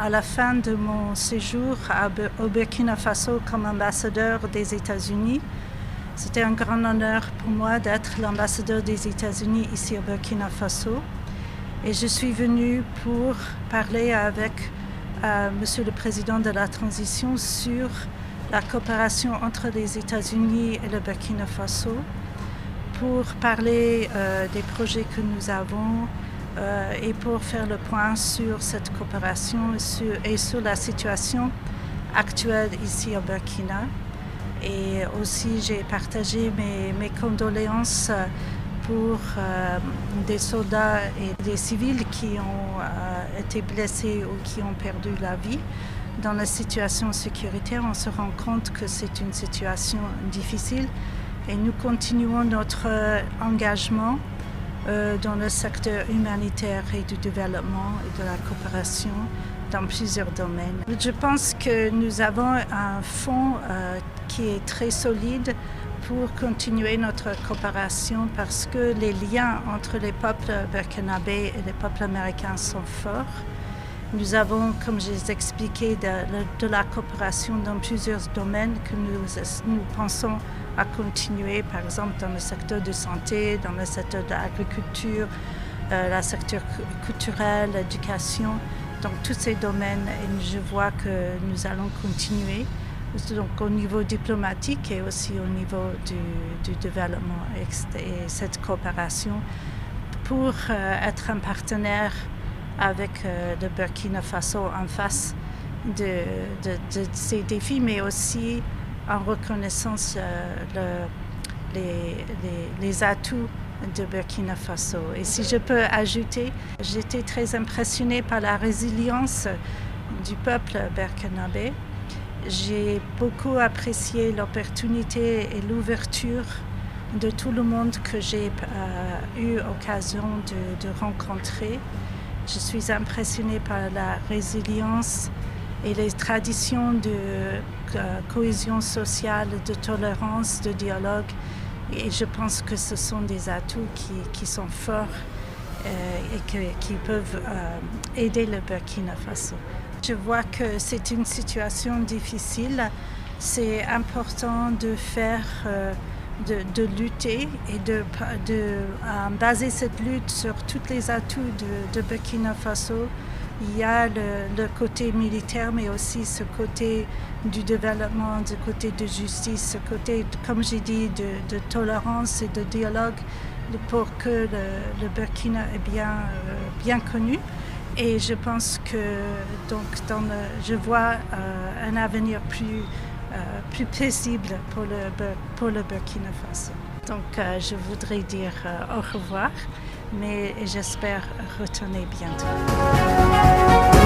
à la fin de mon séjour au Burkina Faso comme ambassadeur des États-Unis. C'était un grand honneur pour moi d'être l'ambassadeur des États-Unis ici au Burkina Faso. Et je suis venue pour parler avec Monsieur le Président de la Transition sur la coopération entre les États-Unis et le Burkina Faso, pour parler des projets que nous avons et pour faire le point sur cette coopération et sur la situation actuelle ici au Burkina. Et aussi, j'ai partagé mes condoléances pour des soldats et des civils qui ont été blessés ou qui ont perdu la vie. Dans la situation sécuritaire, on se rend compte que c'est une situation difficile et nous continuons notre engagement dans le secteur humanitaire et du développement et de la coopération dans plusieurs domaines. Je pense que nous avons un fonds qui est très solide pour continuer notre coopération parce que les liens entre les peuples burkinabés et les peuples américains sont forts. Nous avons, comme je l'ai expliqué, de la coopération dans plusieurs domaines que nous pensons à continuer, par exemple dans le secteur de santé, dans le secteur de l'agriculture, le secteur culturel, l'éducation, dans tous ces domaines. Et je vois que nous allons continuer, donc au niveau diplomatique et aussi au niveau du développement et cette coopération pour être un partenaire avec le Burkina Faso en face de ces défis, mais aussi en reconnaissance les atouts de Burkina Faso. Et si je peux ajouter, j'étais très impressionnée par la résilience du peuple burkinabé. J'ai beaucoup apprécié l'opportunité et l'ouverture de tout le monde que j'ai eu l'occasion de rencontrer. Je suis impressionnée par la résilience et les traditions de cohésion sociale, de tolérance, de dialogue. Et je pense que ce sont des atouts qui sont forts et qui peuvent aider le Burkina Faso. Je vois que c'est une situation difficile. C'est important de faire, de lutter et de baser cette lutte sur tous les atouts de Burkina Faso. Il y a le côté militaire, mais aussi ce côté du développement, ce côté de justice, ce côté, comme j'ai dit, de tolérance et de dialogue pour que le Burkina est bien connu. Et je pense que je vois un avenir plus paisible pour le Burkina Faso. Donc je voudrais dire au revoir, mais j'espère retourner bientôt.